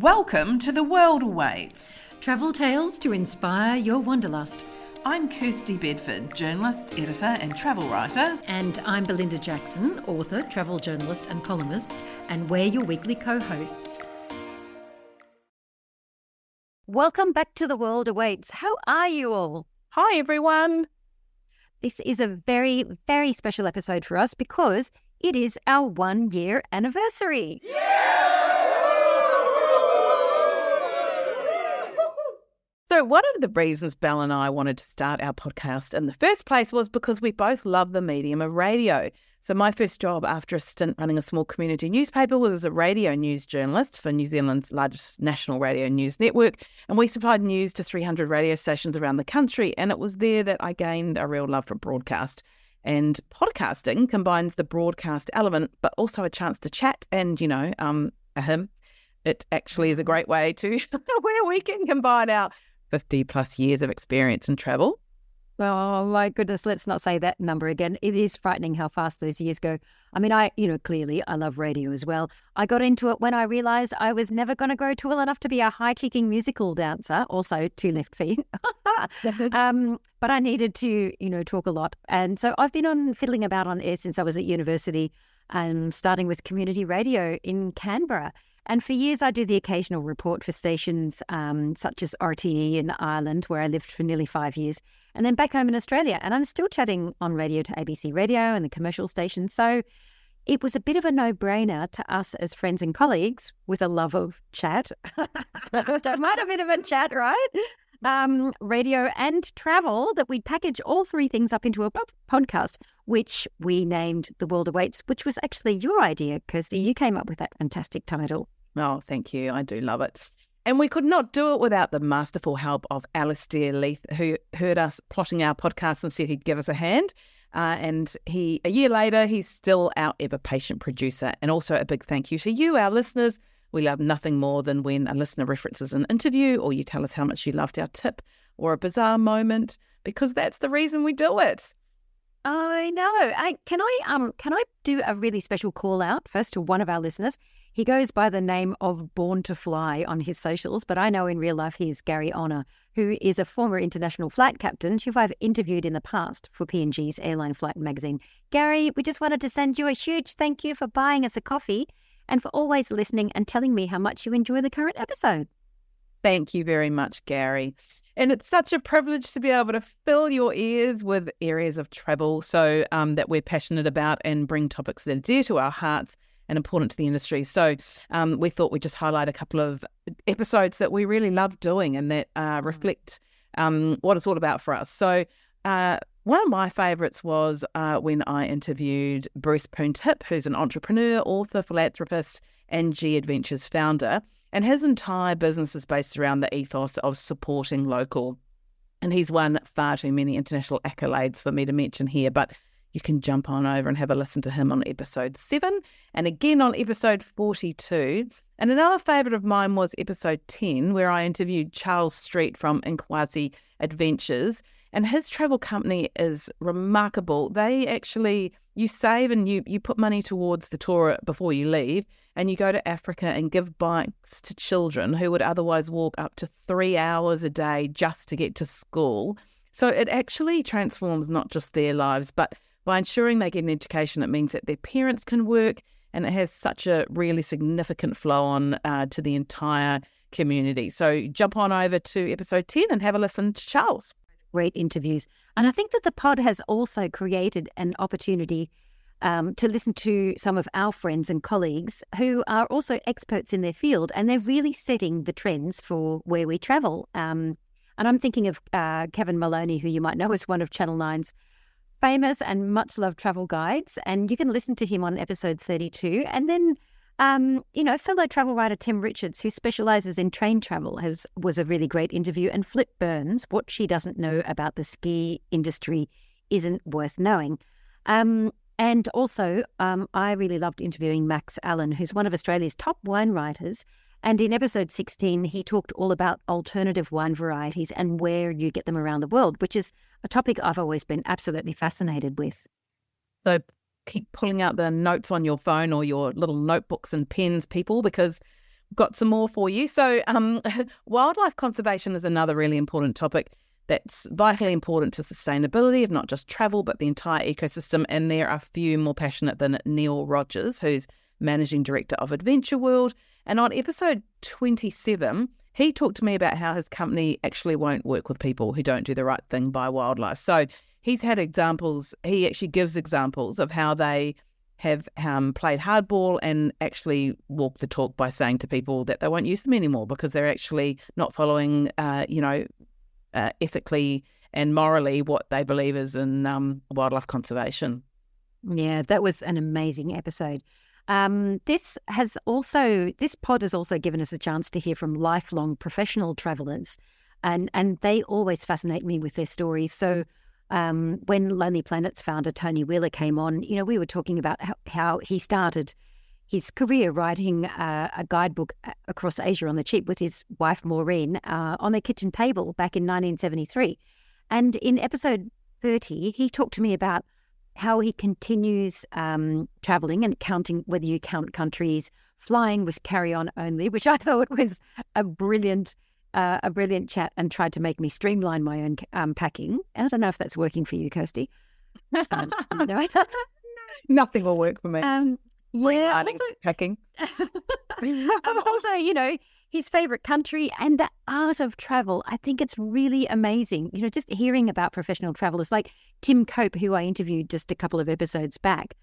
Welcome to The World Awaits. Travel tales to inspire your wanderlust. I'm Kirsty Bedford, journalist, editor and travel writer. And I'm Belinda Jackson, author, travel journalist and columnist, and we're your weekly co-hosts. Welcome back to The World Awaits. How are you all? Hi, everyone. This is a very, very special episode for us because it is our 1 year anniversary. So one of the reasons Belle and I wanted to start our podcast in the first place was because we both love the medium of radio. So my first job after a stint running a small community newspaper was as a radio news journalist for New Zealand's largest national radio news network. And we supplied news to 300 radio stations around the country. And it was there that I gained a real love for broadcast. And podcasting combines the broadcast element, but also a chance to chat and, it actually is a great way to where we can combine our 50 plus years of experience in travel. Oh my goodness, let's not say that number again. It is frightening how fast those years go. I mean, clearly I love radio as well. I got into it when I realised I was never going to grow tall enough to be a high-kicking musical dancer, also 2 left feet. But I needed to, talk a lot. And so I've been on fiddling about on air since I was at university, starting with community radio in Canberra. And for years, I do the occasional report for stations such as RTE in Ireland, where I lived for nearly 5 years, and then back home in Australia. And I'm still chatting on radio to ABC Radio and the commercial stations. So it was a bit of a no-brainer to us as friends and colleagues with a love of chat. Don't mind a bit of a chat, right? Radio and travel, that we'd package all 3 things up into a podcast, which we named The World Awaits, which was actually your idea, Kirsty. You came up with that fantastic title. Oh, thank you. I do love it. And we could not do it without the masterful help of Alistair Leith, who heard us plotting our podcast and said he'd give us a hand. And a year later, he's still our ever-patient producer. And also a big thank you to you, our listeners. We love nothing more than when a listener references an interview or you tell us how much you loved our tip or a bizarre moment, because that's the reason we do it. I know. Can I do a really special call out first to one of our listeners? He goes by the name of Born to Fly on his socials, but I know in real life he is Gary Honor, who is a former international flight captain who I've interviewed in the past for P&G's Airline Flight magazine. Gary, we just wanted to send you a huge thank you for buying us a coffee and for always listening and telling me how much you enjoy the current episode. Thank you very much, Gary. And it's such a privilege to be able to fill your ears with areas of travel that we're passionate about and bring topics that are dear to our hearts and important to the industry. So we thought we'd just highlight a couple of episodes that we really love doing and that reflect what it's all about for us. So one of my favourites was when I interviewed Bruce Poon-Tip, who's an entrepreneur, author, philanthropist and G Adventures founder. And his entire business is based around the ethos of supporting local. And he's won far too many international accolades for me to mention here, but you can jump on over and have a listen to him on episode 7 and again on episode 42. And another favourite of mine was episode 10, where I interviewed Charles Street from Inkwasi Adventures. And his travel company is remarkable. You save and you put money towards the tour before you leave, and you go to Africa and give bikes to children who would otherwise walk up to 3 hours a day just to get to school. So it actually transforms not just their lives, but by ensuring they get an education, it means that their parents can work, and it has such a really significant flow on to the entire community. So jump on over to episode 10 and have a listen to Charles. Great interviews. And I think that the pod has also created an opportunity to listen to some of our friends and colleagues who are also experts in their field, and they're really setting the trends for where we travel. And I'm thinking of Kevin Maloney, who you might know as one of Channel 9's famous and much-loved travel guides. And you can listen to him on episode 32. And then, fellow travel writer Tim Richards, who specialises in train travel, was a really great interview. And Flip Burns, what she doesn't know about the ski industry isn't worth knowing. And also, I really loved interviewing Max Allen, who's one of Australia's top wine writers. And in episode 16, he talked all about alternative wine varieties and where you get them around the world, which is a topic I've always been absolutely fascinated with. So keep pulling out the notes on your phone or your little notebooks and pens, people, because got some more for you. So wildlife conservation is another really important topic that's vitally important to sustainability of not just travel, but the entire ecosystem. And there are few more passionate than Neil Rogers, who's Managing Director of Adventure World. And on episode 27, he talked to me about how his company actually won't work with people who don't do the right thing by wildlife. So he's had examples, he actually gives examples of how they have played hardball and actually walked the talk by saying to people that they won't use them anymore because they're actually not following, ethically and morally what they believe is in wildlife conservation. Yeah, that was an amazing episode. This pod has also given us a chance to hear from lifelong professional travellers, and they always fascinate me with their stories. So when Lonely Planet's founder Tony Wheeler came on, we were talking about how he started his career writing a guidebook across Asia on the cheap with his wife Maureen on their kitchen table back in 1973. And in episode 30, he talked to me about how he continues travelling and counting, whether you count countries, flying was carry-on only, which I thought was a brilliant chat, and tried to make me streamline my own packing. I don't know if that's working for you, Kirsty. No. Nothing will work for me. Yeah, packing. Also, his favourite country and the art of travel. I think it's really amazing. Just hearing about professional travellers like Tim Cope, who I interviewed just a couple of episodes back,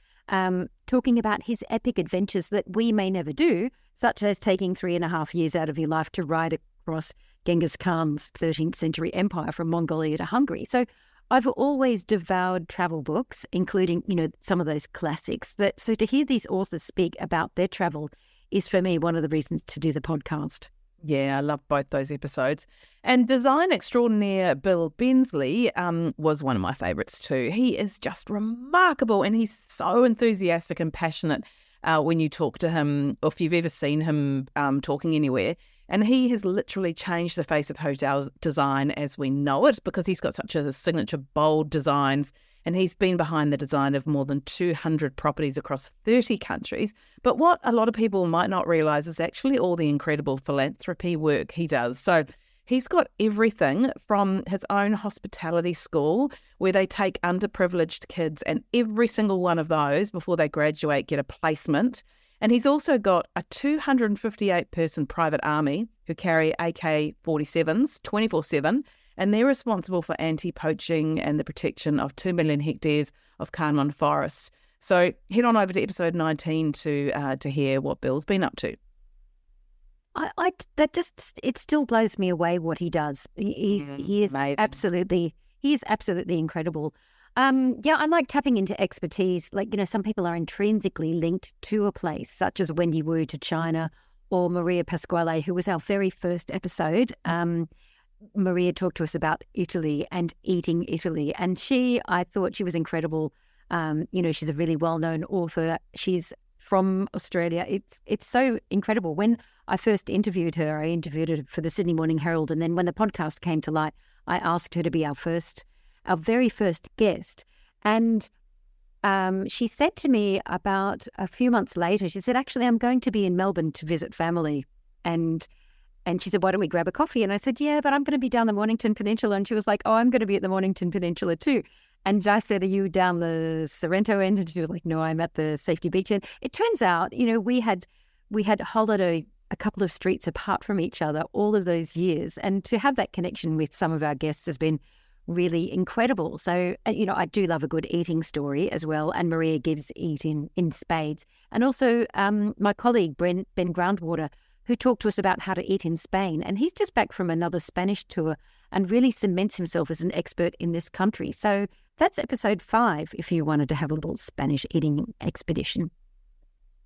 talking about his epic adventures that we may never do, such as taking 3.5 years out of your life to ride across Genghis Khan's 13th century empire from Mongolia to Hungary. So I've always devoured travel books, including, some of those classics. So to hear these authors speak about their travel is, for me, one of the reasons to do the podcast. Yeah, I love both those episodes. And design extraordinaire Bill Bensley was one of my favourites too. He is just remarkable, and he's so enthusiastic and passionate when you talk to him, or if you've ever seen him talking anywhere. And he has literally changed the face of hotel design as we know it, because he's got such a signature bold designs, and he's been behind the design of more than 200 properties across 30 countries. But what a lot of people might not realise is actually all the incredible philanthropy work he does. So he's got everything from his own hospitality school, where they take underprivileged kids, and every single one of those, before they graduate, get a placement. And he's also got a 258-person private army who carry AK-47s 24/7, and they're responsible for anti-poaching and the protection of 2 million hectares of Kanman forests. So head on over to episode 19 to hear what Bill's been up to. It still blows me away what he does. He is absolutely incredible. I like tapping into expertise. Like, some people are intrinsically linked to a place, such as Wendy Wu to China, or Maria Pasquale, who was our very first episode. Maria talked to us about Italy and eating Italy, and I thought she was incredible. She's a really well-known author. She's from Australia. It's so incredible. When I first interviewed her, I interviewed her for the Sydney Morning Herald, and then when the podcast came to light, I asked her to be our very first guest. And she said to me about a few months later, she said, actually, I'm going to be in Melbourne to visit family. And she said, why don't we grab a coffee? And I said, yeah, but I'm going to be down the Mornington Peninsula. And she was like, oh, I'm going to be at the Mornington Peninsula too. And I said, are you down the Sorrento end? And she was like, no, I'm at the Safety Beach end. It turns out, we had holidayed a couple of streets apart from each other all of those years. And to have that connection with some of our guests has been really incredible. So, I do love a good eating story as well. And Maria gives eat in spades. And also my colleague, Ben Groundwater, who talked to us about how to eat in Spain. And he's just back from another Spanish tour and really cements himself as an expert in this country. So that's episode 5, if you wanted to have a little Spanish eating expedition.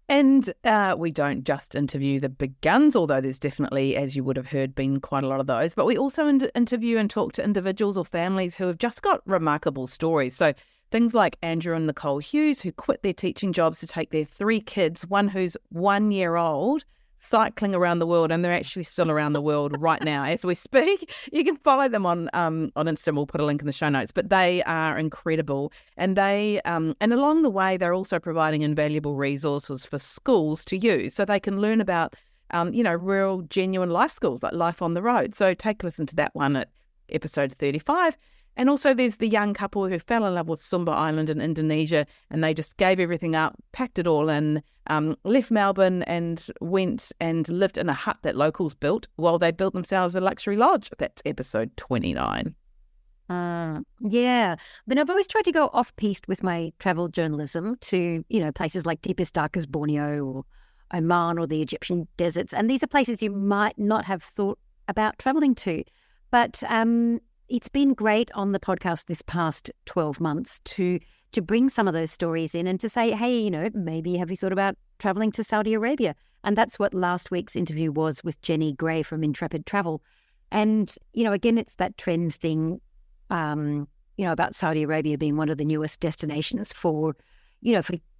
And we don't just interview the big guns, although there's definitely, as you would have heard, been quite a lot of those. But we also interview and talk to individuals or families who have just got remarkable stories. So things like Andrew and Nicole Hughes, who quit their teaching jobs to take their 3 kids, one who's 1 year old, cycling around the world, and they're actually still around the world right now as we speak. You can follow them on Instagram. We'll put a link in the show notes, but they are incredible. And they and along the way, they're also providing invaluable resources for schools to use, so they can learn about real genuine life skills like life on the road. So take a listen to that one at episode 35. And also there's the young couple who fell in love with Sumba Island in Indonesia, and they just gave everything up, packed it all in, left Melbourne and went and lived in a hut that locals built while they built themselves a luxury lodge. That's episode 29. Yeah. But I've always tried to go off-piste with my travel journalism to, places like deepest, darkest Borneo or Oman or the Egyptian deserts. And these are places you might not have thought about traveling to. But it's been great on the podcast this past 12 months to bring some of those stories in and to say, hey, maybe have you thought about traveling to Saudi Arabia? And that's what last week's interview was with Jenny Gray from Intrepid Travel. And, again, it's that trend thing, about Saudi Arabia being one of the newest destinations for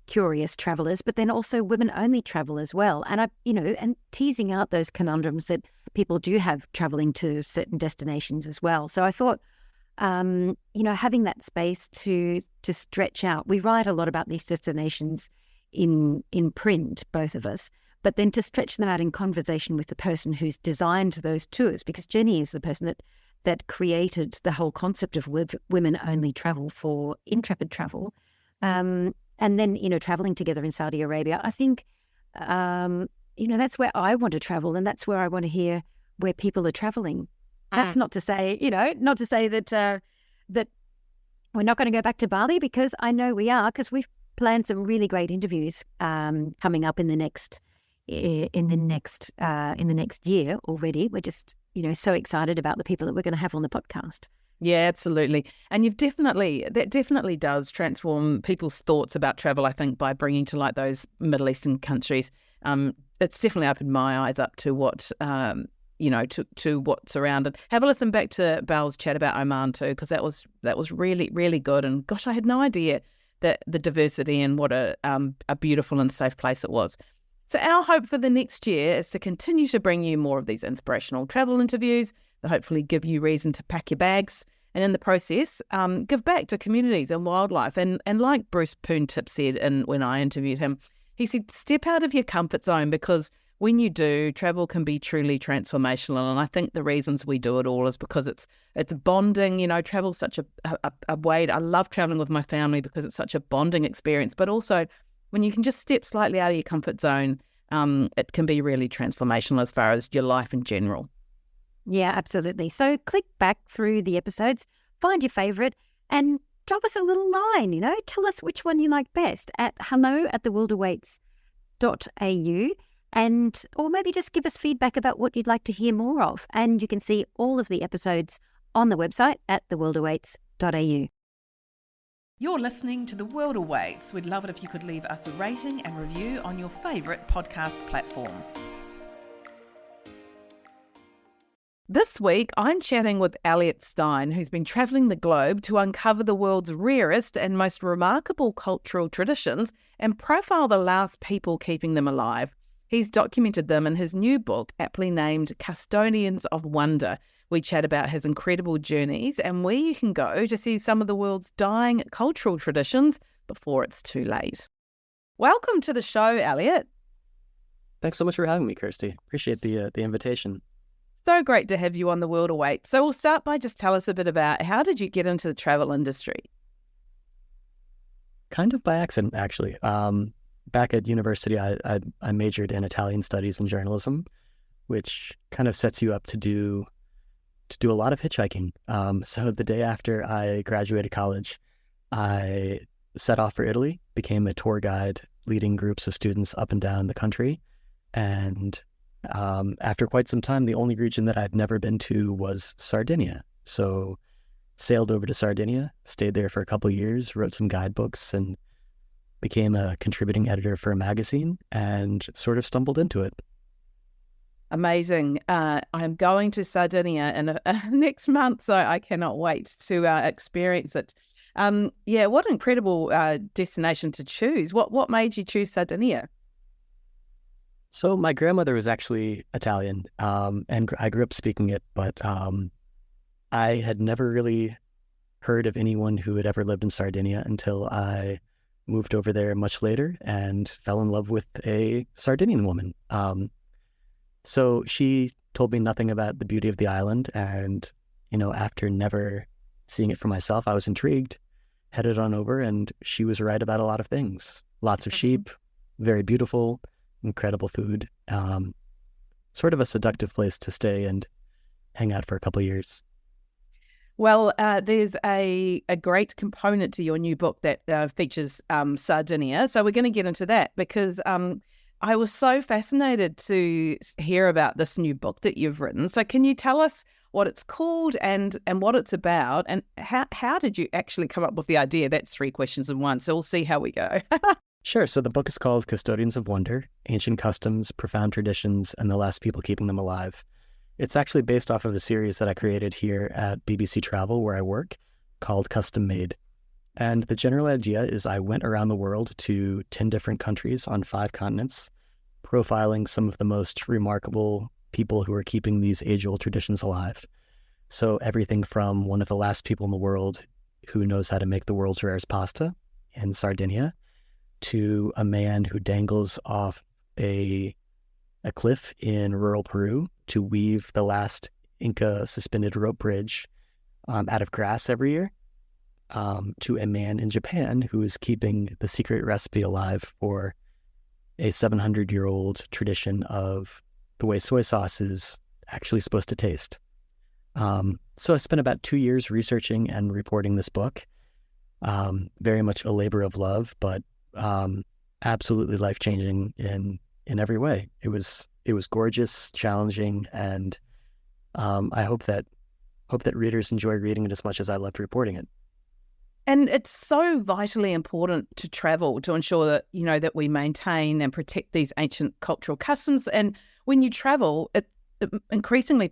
curious travellers, but then also women-only travel as well. And and teasing out those conundrums that people do have travelling to certain destinations as well. So I thought, having that space to stretch out. We write a lot about these destinations in print, both of us, but then to stretch them out in conversation with the person who's designed those tours, because Jenny is the person that created the whole concept of women-only travel for Intrepid Travel. And then, traveling together in Saudi Arabia, I think, that's where I want to travel, and that's where I want to hear where people are traveling. That's not to say, that that we're not going to go back to Bali, because I know we are, because we've planned some really great interviews coming up in the next year already. We're just, so excited about the people that we're going to have on the podcast. Yeah, absolutely. And that definitely does transform people's thoughts about travel, I think, by bringing to light those Middle Eastern countries. It's definitely opened my eyes up to what, to what's around. And have a listen back to Belle's chat about Oman too, because that was really, really good. And gosh, I had no idea that the diversity and what a beautiful and safe place it was. So our hope for the next year is to continue to bring you more of these inspirational travel interviews that hopefully give you reason to pack your bags, and in the process, give back to communities and wildlife. And like Bruce Poon-Tip said when I interviewed him, he said, step out of your comfort zone, because when you do, travel can be truly transformational. And I think the reasons we do it all is because it's bonding. Travel's such a way. I love traveling with my family because it's such a bonding experience. But also, when you can just step slightly out of your comfort zone, it can be really transformational as far as your life in general. Yeah, absolutely. So click back through the episodes, find your favourite, and drop us a little line, tell us which one you like best at hello@theworldawaits.au, or maybe just give us feedback about what you'd like to hear more of. And you can see all of the episodes on the website at theworldawaits.au. You're listening to The World Awaits. We'd love it if you could leave us a rating and review on your favourite podcast platform. This week, I'm chatting with Eliot Stein, who's been travelling the globe to uncover the world's rarest and most remarkable cultural traditions and profile the last people keeping them alive. He's documented them in his new book, aptly named Custodians of Wonder. We chat about his incredible journeys and where you can go to see some of the world's dying cultural traditions before it's too late. Welcome to the show, Eliot. Thanks so much for having me, Kirsty. Appreciate the invitation. So great to have you on The World Awaits. So we'll start by just tell us a bit about how did you get into the travel industry? Kind of by accident, actually. Back at university, I majored in Italian studies and journalism, which kind of sets you up to do a lot of hitchhiking. So the day after I graduated college, I set off for Italy, became a tour guide, leading groups of students up and down the country. And after quite some time, the only region that I'd never been to was Sardinia. So sailed over to Sardinia, stayed there for a couple of years, wrote some guidebooks, and became a contributing editor for a magazine, and sort of stumbled into it. Amazing. I'm going to Sardinia in next month, so I cannot wait to experience it. What an incredible destination to choose. What made you choose Sardinia? So my grandmother was actually Italian, and I grew up speaking it, but I had never really heard of anyone who had ever lived in Sardinia until I moved over there much later and fell in love with a Sardinian woman. So she told me nothing about the beauty of the island. And, after never seeing it for myself, I was intrigued, headed on over, and she was right about a lot of things. Lots of sheep, very beautiful, incredible food, sort of a seductive place to stay and hang out for a couple of years. Well, there's a great component to your new book that features Sardinia. So we're going to get into that because I was so fascinated to hear about this new book that you've written. So can you tell us what it's called and what it's about, and how did you actually come up with the idea? That's 3 questions in one, so we'll see how we go. Sure. So the book is called Custodians of Wonder, Ancient Customs, Profound Traditions, and the Last People Keeping Them Alive. It's actually based off of a series that I created here at BBC Travel, where I work, called Custom Made. And the general idea is I went around the world to 10 different countries on 5 continents, profiling some of the most remarkable people who are keeping these age-old traditions alive. So everything from one of the last people in the world who knows how to make the world's rarest pasta in Sardinia, to a man who dangles off a cliff in rural Peru to weave the last Inca suspended rope bridge out of grass every year, to a man in Japan who is keeping the secret recipe alive for a 700-year-old tradition of the way soy sauce is actually supposed to taste. So I spent about 2 years researching and reporting this book. Very much a labor of love, but absolutely life-changing in every way. It was gorgeous, challenging, and I hope that readers enjoy reading it as much as I loved reporting it. And it's so vitally important to travel to ensure that, that we maintain and protect these ancient cultural customs. And when you travel, increasingly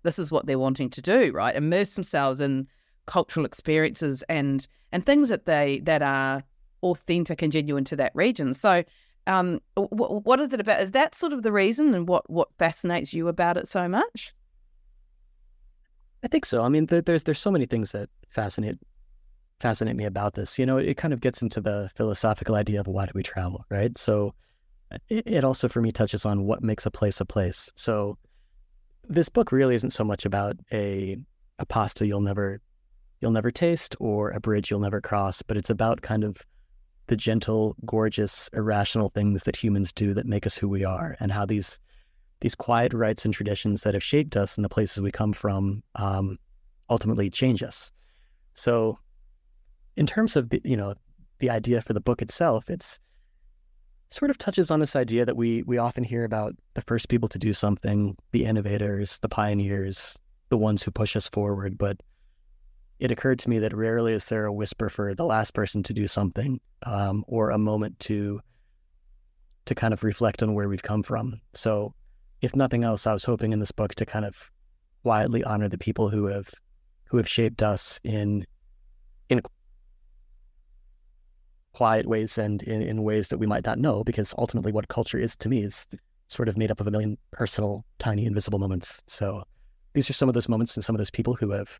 this is what they're wanting to do, right? Immerse themselves in cultural experiences and things that are authentic and genuine to that region. So what is it about? Is that sort of the reason, and what fascinates you about it so much? I think so. I mean, there's so many things that fascinate me about this. It kind of gets into the philosophical idea of why do we travel, right? So it also for me touches on what makes a place a place. So this book really isn't so much about a pasta you'll never taste or a bridge you'll never cross, but it's about kind of the gentle, gorgeous, irrational things that humans do that make us who we are, and how these quiet rites and traditions that have shaped us and the places we come from ultimately change us. So in terms of the idea for the book itself, it's sort of touches on this idea that we often hear about the first people to do something, the innovators, the pioneers, the ones who push us forward. But it occurred to me that rarely is there a whisper for the last person to do something, or a moment to kind of reflect on where we've come from. So if nothing else, I was hoping in this book to kind of quietly honor the people who have shaped us in quiet ways and in ways that we might not know, because ultimately what culture is to me is sort of made up of a million personal, tiny, invisible moments. So these are some of those moments and some of those people who have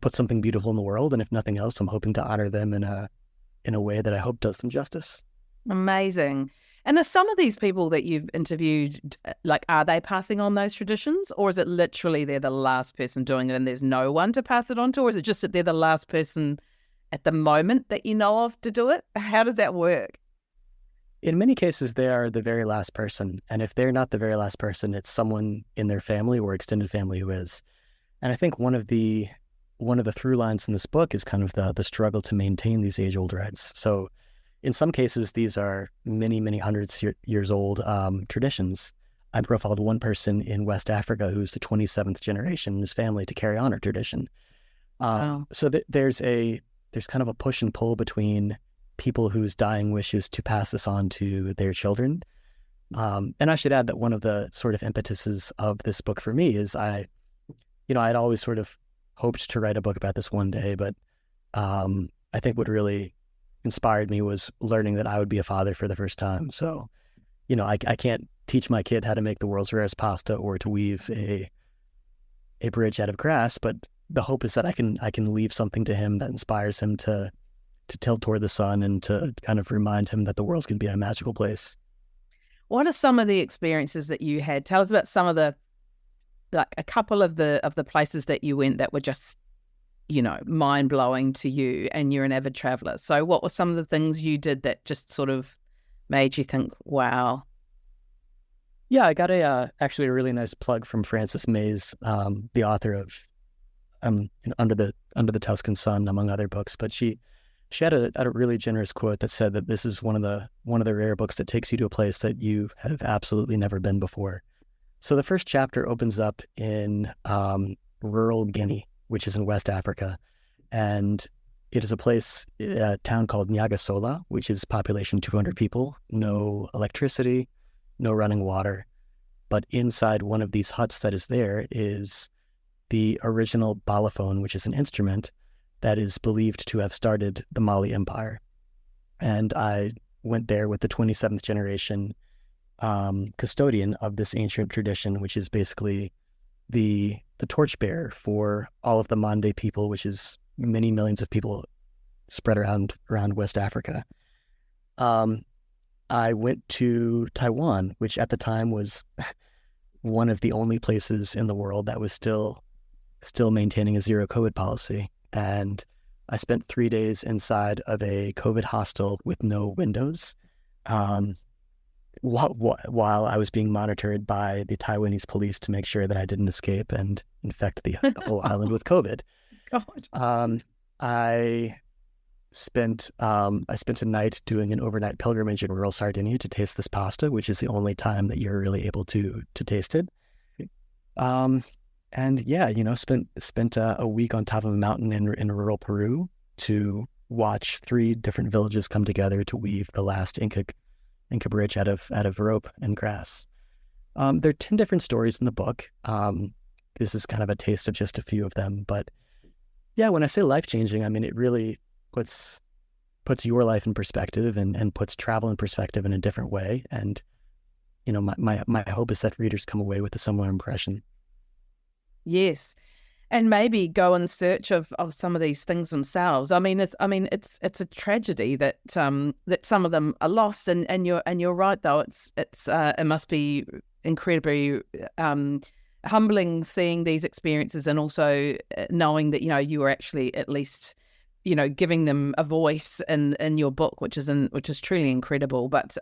put something beautiful in the world, and if nothing else, I'm hoping to honor them in a way that I hope does them justice. Amazing. And are some of these people that you've interviewed, are they passing on those traditions, or is it literally they're the last person doing it and there's no one to pass it on to, or is it just that they're the last person at the moment that you know of to do it? How does that work? In many cases, they are the very last person. And if they're not the very last person, it's someone in their family or extended family who is. And I think one of the through lines in this book is kind of the struggle to maintain these age-old rites. So in some cases, these are many, many hundreds years old traditions. I profiled one person in West Africa who's the 27th generation in his family to carry on our tradition. Wow. So there's kind of a push and pull between people whose dying wish is to pass this on to their children. And I should add that one of the sort of impetuses of this book for me is I'd always sort of hoped to write a book about this one day, but I think what really inspired me was learning that I would be a father for the first time. So, I can't teach my kid how to make the world's rarest pasta or to weave a bridge out of grass, but the hope is that I can leave something to him that inspires him to tilt toward the sun and to kind of remind him that the world's going to be a magical place. What are some of the experiences that you had? Tell us about some of a couple of the places that you went that were just, mind blowing to you, and you're an avid traveler. So what were some of the things you did that just sort of made you think, wow? Yeah, I got actually a really nice plug from Frances Mays, the author of Under the Tuscan Sun, among other books. But she had a really generous quote that said that this is one of the rare books that takes you to a place that you have absolutely never been before. So the first chapter opens up in rural Guinea, which is in West Africa, and it is a town called Nyagasola, which is population 200 people, no electricity, no running water. But inside one of these huts that is there is the original balafon, which is an instrument that is believed to have started the Mali Empire. And I went there with the 27th generation custodian of this ancient tradition, which is basically the torchbearer for all of the Mande people, which is many millions of people spread around West Africa. I went to Taiwan, which at the time was one of the only places in the world that was still maintaining a zero COVID policy. And I spent 3 days inside of a COVID hostel with no windows, while I was being monitored by the Taiwanese police to make sure that I didn't escape and infect the whole island with COVID. God. I spent a night doing an overnight pilgrimage in rural Sardinia to taste this pasta, which is the only time that you're really able to taste it. And yeah, spent a week on top of a mountain in rural Peru to watch 3 different villages come together to weave the last Inca bridge out of rope and grass. There are 10 different stories in the book. This is kind of a taste of just a few of them, but yeah, when I say life-changing, I mean, it really puts your life in perspective and puts travel in perspective in a different way. And, my hope is that readers come away with a similar impression. Yes. And maybe go in search of some of these things themselves. It's a tragedy that some of them are lost, and you're right though. It must be incredibly humbling seeing these experiences, and also knowing that you are actually at least giving them a voice in your book, which is truly incredible. But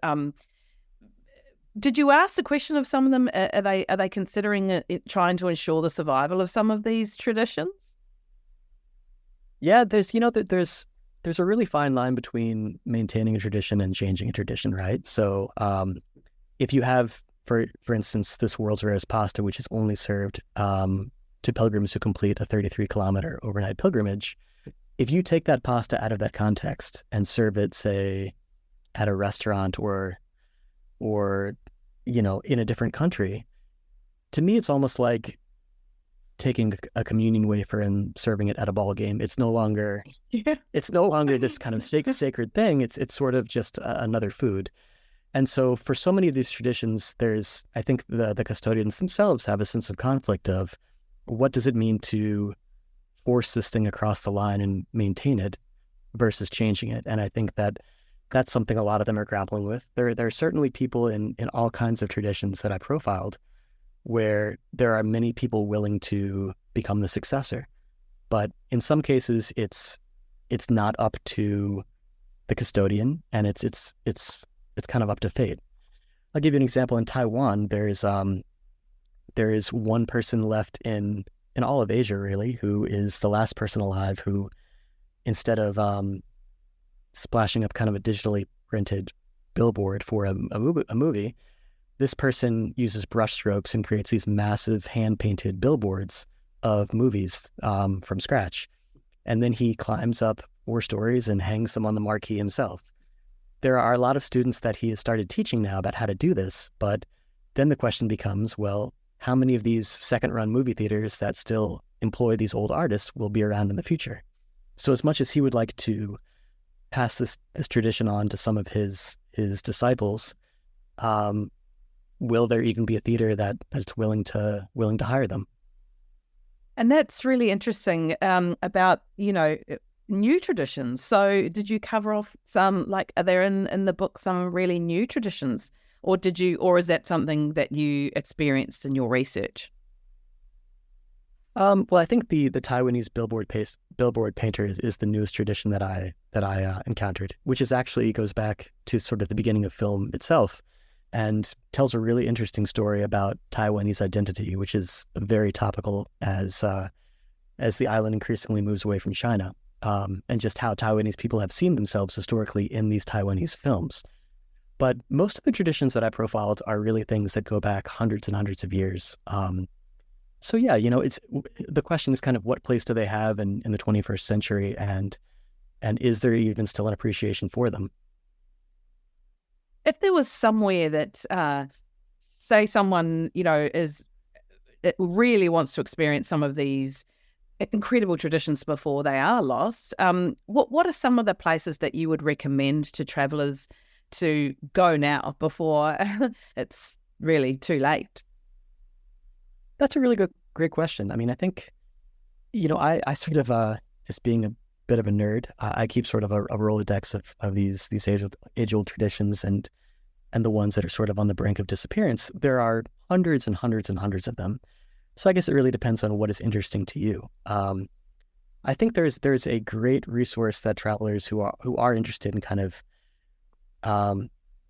did you ask the question of some of them? Are they considering trying to ensure the survival of some of these traditions? Yeah, there's a really fine line between maintaining a tradition and changing a tradition, right? So if you have, for instance, this world's rarest pasta, which is only served to pilgrims who complete a 33-kilometer overnight pilgrimage, if you take that pasta out of that context and serve it, say, at a restaurant or in a different country, to me, it's almost like taking a communion wafer and serving it at a ball game. It's no longer this kind of sacred thing. It's sort of just another food. And so for so many of these traditions, I think the custodians themselves have a sense of conflict of what does it mean to force this thing across the line and maintain it versus changing it. And I think that's something a lot of them are grappling with. There are certainly people in all kinds of traditions that I profiled where there are many people willing to become the successor. But in some cases, it's not up to the custodian, and it's kind of up to fate. I'll give you an example. In Taiwan, there is one person left in all of Asia, really, who is the last person alive who, instead of splashing up kind of a digitally printed billboard for a movie, this person uses brush strokes and creates these massive hand-painted billboards of movies from scratch. And then he climbs up 4 stories and hangs them on the marquee himself. There are a lot of students that he has started teaching now about how to do this, but then the question becomes, well, how many of these second-run movie theaters that still employ these old artists will be around in the future? So as much as he would like to pass this tradition on to some of his disciples, will there even be a theater that's willing to hire them? And that's really interesting about new traditions. So did you cover off some, are there in the book some really new traditions? or is that something that you experienced in your research? Well, I think the Taiwanese billboard painter is the newest tradition that I encountered, which is actually goes back to sort of the beginning of film itself, and tells a really interesting story about Taiwanese identity, which is very topical as the island increasingly moves away from China, and just how Taiwanese people have seen themselves historically in these Taiwanese films. But most of the traditions that I profiled are really things that go back hundreds and hundreds of years. So yeah, it's the question is kind of what place do they have in the 21st century, and is there even still an appreciation for them? If there was somewhere that, say, someone really wants to experience some of these incredible traditions before they are lost, what are some of the places that you would recommend to travellers to go now before it's really too late? That's a really great question. I mean, I think, I sort of, just being a bit of a nerd, I keep sort of a Rolodex of these age-old traditions and the ones that are sort of on the brink of disappearance. There are hundreds and hundreds and hundreds of them. So I guess it really depends on what is interesting to you. I think there's a great resource that travelers who are interested in kind of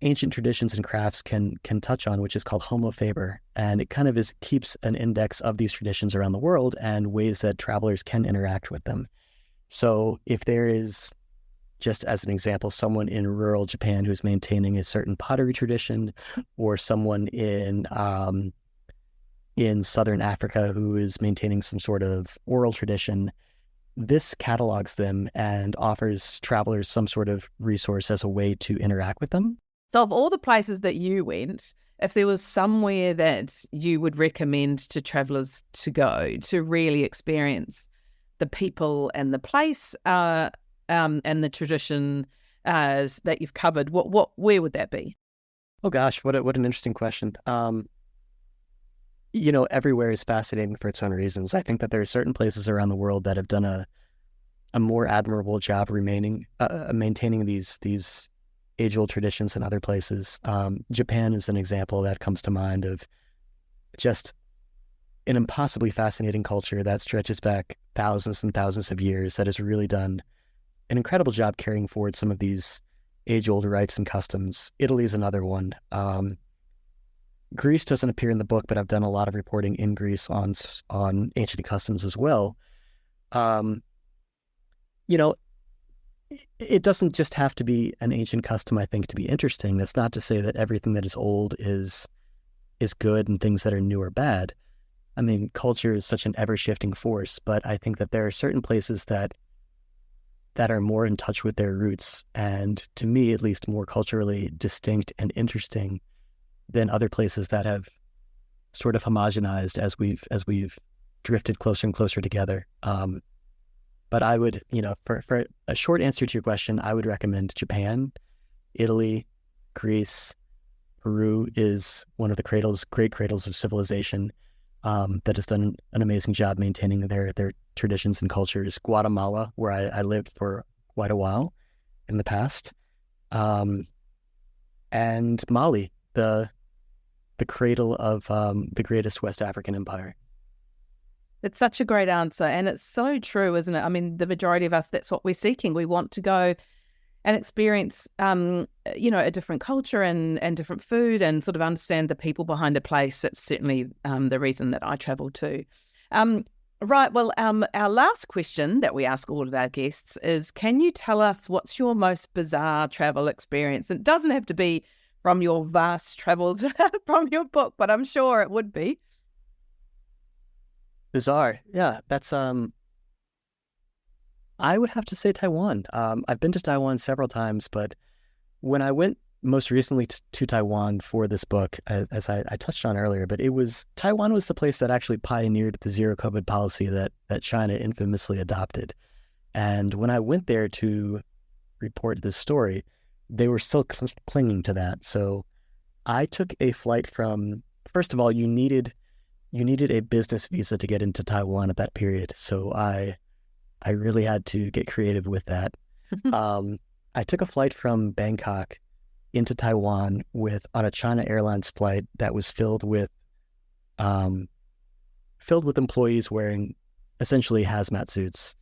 ancient traditions and crafts can touch on, which is called Homo Faber, and it kind of keeps an index of these traditions around the world and ways that travelers can interact with them. So if there is, just as an example, someone in rural Japan who's maintaining a certain pottery tradition, or someone in southern Africa who is maintaining some sort of oral tradition, this catalogs them and offers travelers some sort of resource as a way to interact with them. So of all the places that you went, if there was somewhere that you would recommend to travellers to go to really experience the people and the place and the tradition that you've covered, where would that be? Oh gosh, what an interesting question. Everywhere is fascinating for its own reasons. I think that there are certain places around the world that have done a more admirable job maintaining these age-old traditions than other places. Japan is an example that comes to mind of just an impossibly fascinating culture that stretches back thousands and thousands of years, that has really done an incredible job carrying forward some of these age-old rites and customs. Italy is another one. Greece doesn't appear in the book, but I've done a lot of reporting in Greece on ancient customs as well. It doesn't just have to be an ancient custom, I think, to be interesting. That's not to say that everything that is old is good and things that are new are bad. I mean, culture is such an ever-shifting force, but I think that there are certain places that are more in touch with their roots, and to me, at least, more culturally distinct and interesting than other places that have sort of homogenized as we've drifted closer and closer together. But I would, for a short answer to your question, I would recommend Japan, Italy, Greece. Peru is one of the great cradles of civilization that has done an amazing job maintaining their traditions and cultures. Guatemala, where I lived for quite a while in the past, and Mali, the cradle of the greatest West African empire. It's such a great answer, and it's so true, isn't it? I mean, the majority of us, that's what we're seeking. We want to go and experience, a different culture and different food, and sort of understand the people behind a place. That's certainly the reason that I travel too. Right. Well, our last question that we ask all of our guests is, can you tell us what's your most bizarre travel experience? It doesn't have to be from your vast travels from your book, but I'm sure it would be. Bizarre. Yeah, that's I would have to say Taiwan. I've been to Taiwan several times, but when I went most recently to Taiwan for this book, as I touched on earlier, but Taiwan was the place that actually pioneered the zero COVID policy that China infamously adopted. And when I went there to report this story, they were still clinging to that. So I took a flight from, first of all, you needed a business visa to get into Taiwan at that period. So I really had to get creative with that. I took a flight from Bangkok into Taiwan on a China Airlines flight that was filled with employees wearing essentially hazmat suits.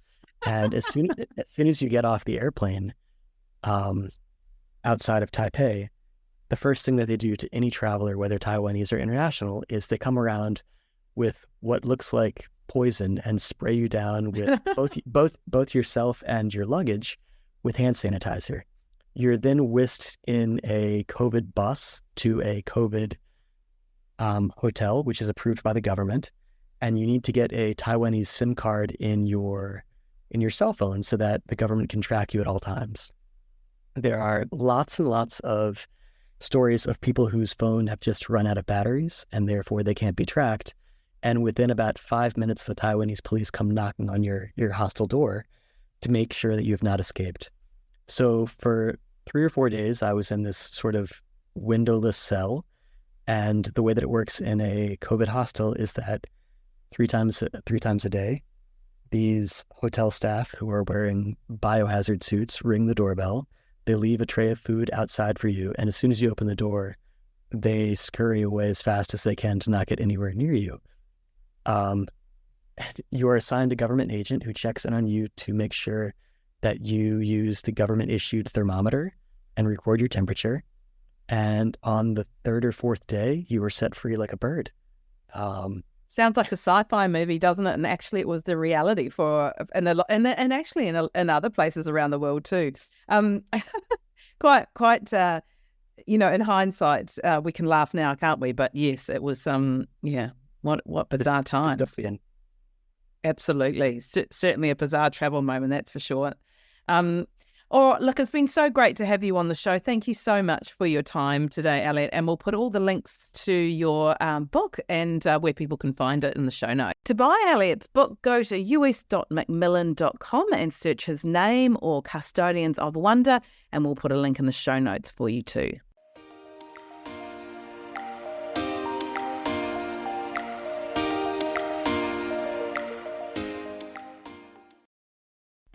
And as soon as you get off the airplane outside of Taipei, the first thing that they do to any traveler, whether Taiwanese or international, is they come around with what looks like poison and spray you down with both yourself and your luggage with hand sanitizer. You're then whisked in a COVID bus to a COVID hotel, which is approved by the government, and you need to get a Taiwanese SIM card in your cell phone so that the government can track you at all times. There are lots and lots of stories of people whose phone have just run out of batteries and therefore they can't be tracked. And within about 5 minutes, the Taiwanese police come knocking on your hostel door to make sure that you have not escaped. So for 3 or 4 days, I was in this sort of windowless cell. And the way that it works in a COVID hostel is that three times a day, these hotel staff who are wearing biohazard suits ring the doorbell. They leave a tray of food outside for you. And as soon as you open the door, they scurry away as fast as they can to not get anywhere near you. You are assigned a government agent who checks in on you to make sure that you use the government-issued thermometer and record your temperature. And on the 3rd or 4th day, you were set free like a bird. Sounds like a sci-fi movie, doesn't it? And actually, it was the reality and actually in other places around the world too. Quite. In hindsight, we can laugh now, can't we? But yes, it was. What bizarre time. Absolutely, certainly a bizarre travel moment, that's for sure. Look, it's been so great to have you on the show. Thank you so much for your time today, Eliot. And we'll put all the links to your book and where people can find it in the show notes. To buy Eliot's book, go to us.macmillan.com and search his name or Custodians of Wonder, and we'll put a link in the show notes for you too.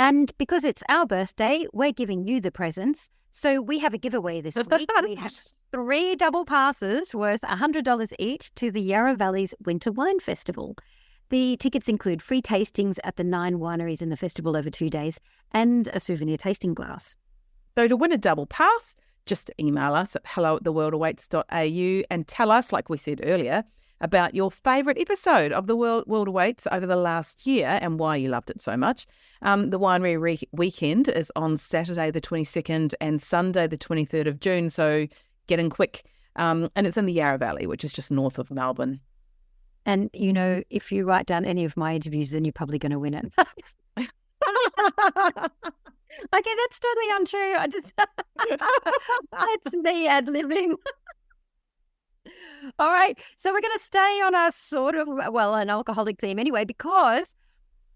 And because it's our birthday, we're giving you the presents. So we have a giveaway this week. We have 3 double passes worth $100 each to the Yarra Valley's Winter Wine Festival. The tickets include free tastings at the 9 wineries in the festival over 2 days and a souvenir tasting glass. So to win a double pass, just email us at hello@theworldawaits.au and tell us, like we said earlier, about your favourite episode of The World Awaits over the last year and why you loved it so much. The winery weekend is on Saturday the 22nd and Sunday the 23rd of June, so get in quick. And it's in the Yarra Valley, which is just north of Melbourne. And, if you write down any of my interviews, then you're probably going to win it. Okay, that's totally untrue. That's me ad-libbing. All right, so we're going to stay on a sort of, an alcoholic theme anyway, because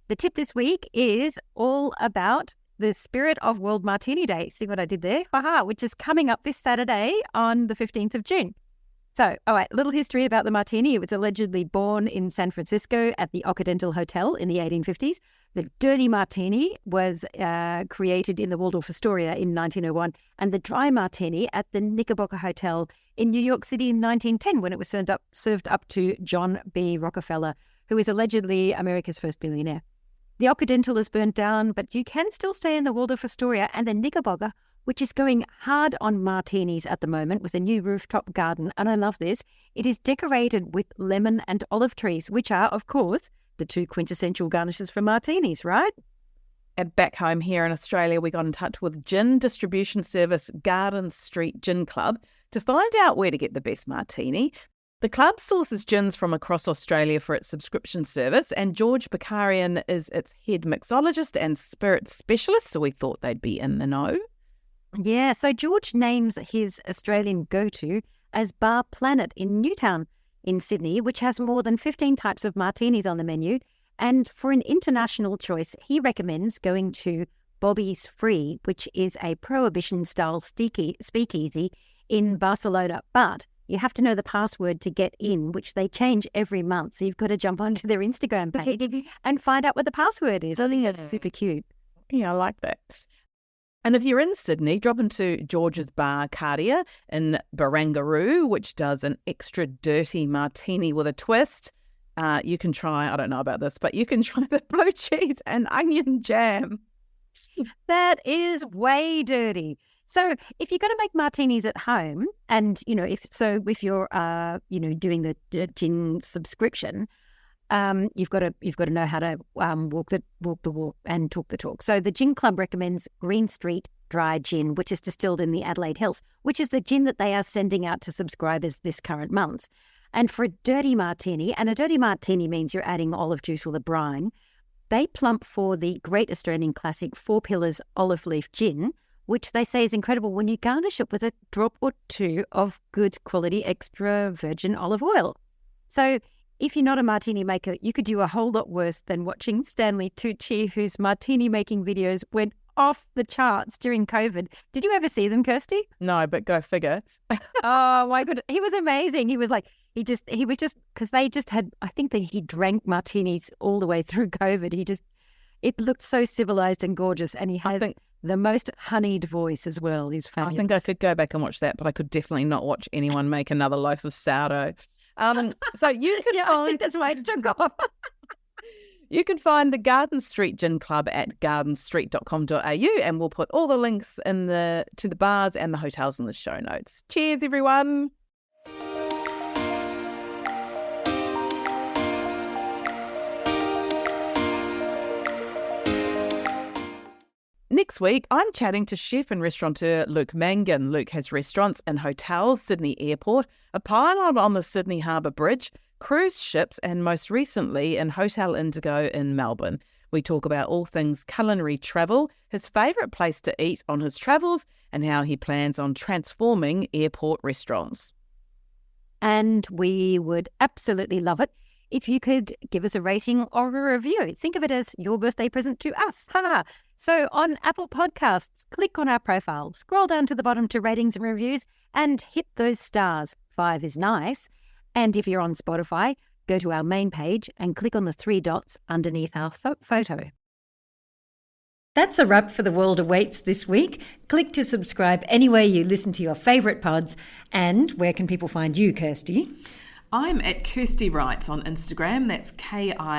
the tip this week is all about the spirit of World Martini Day. See what I did there? Which is coming up this Saturday on the 15th of June. So, all right, little history about the martini. It was allegedly born in San Francisco at the Occidental Hotel in the 1850s. The dirty martini was created in the Waldorf Astoria in 1901, and the dry martini at the Knickerbocker Hotel in New York City in 1910 when it was served up to John B. Rockefeller, who is allegedly America's first billionaire. The Occidental is burnt down, but you can still stay in the Waldorf Astoria, and the Knickerbocker, which is going hard on martinis at the moment with a new rooftop garden. And I love this. It is decorated with lemon and olive trees, which are, of course, the 2 quintessential garnishes for martinis, right? And back home here in Australia, we got in touch with gin distribution service Garden Street Gin Club to find out where to get the best martini. The club sources gins from across Australia for its subscription service, and George Bakarian is its head mixologist and spirit specialist, so we thought they'd be in the know. Yeah, so George names his Australian go-to as Bar Planet in Newtown in Sydney, which has more than 15 types of martinis on the menu. And for an international choice, he recommends going to Bobby's Free, which is a prohibition-style speakeasy in Barcelona. But you have to know the password to get in, which they change every month. So you've got to jump onto their Instagram page and find out what the password is. I think that's super cute. Yeah, I like that. And if you're in Sydney, drop into George's Bar Cardia in Barangaroo, which does an extra dirty martini with a twist. You can try, I don't know about this, but you can try the blue cheese and onion jam. That is way dirty. So if you're going to make martinis at home, and if you're doing the gin subscription, you've got to know how to walk the walk and talk the talk. So the Gin Club recommends Green Street Dry Gin, which is distilled in the Adelaide Hills, which is the gin that they are sending out to subscribers this current month. And for a dirty martini, and a dirty martini means you're adding olive juice or the brine, they plump for the great Australian classic Four Pillars olive leaf gin, which they say is incredible when you garnish it with a drop or two of good quality extra virgin olive oil. So if you're not a martini maker, you could do a whole lot worse than watching Stanley Tucci, whose martini making videos went off the charts during COVID. Did you ever see them, Kirsty? No, but go figure. Oh my goodness, he was amazing. He was because they just had, I think that he drank martinis all the way through COVID. It looked so civilized and gorgeous, and he has the most honeyed voice as well. He's fabulous. I think I could go back and watch that, but I could definitely not watch anyone make another loaf of sourdough. So you can I think that's why it took off. You can find the Garden Street Gin Club at gardenstreet.com.au, and we'll put all the links to the bars and the hotels in the show notes. Cheers, everyone. Next week, I'm chatting to chef and restaurateur Luke Mangan. Luke has restaurants and hotels, Sydney Airport, a pilot on the Sydney Harbour Bridge, cruise ships, and most recently in Hotel Indigo in Melbourne. We talk about all things culinary travel, his favourite place to eat on his travels, and how he plans on transforming airport restaurants. And we would absolutely love it if you could give us a rating or a review. Think of it as your birthday present to us. So on Apple Podcasts, click on our profile, scroll down to the bottom to ratings and reviews, and hit those stars. 5 is nice. And if you're on Spotify, go to our main page and click on the 3 dots underneath our photo. That's a wrap for The World Awaits this week. Click to subscribe anywhere you listen to your favourite pods. And where can people find you, Kirsty? I'm at Kirsty Writes on Instagram. That's Kirstie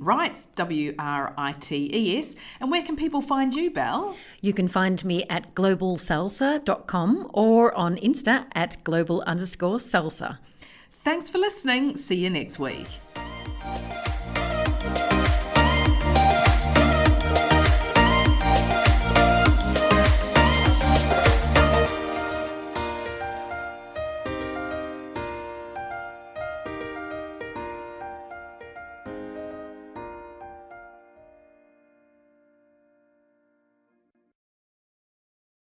Writes, WRITES. And where can people find you, Belle? You can find me at globalsalsa.com or on Insta at global_salsa. Thanks for listening. See you next week.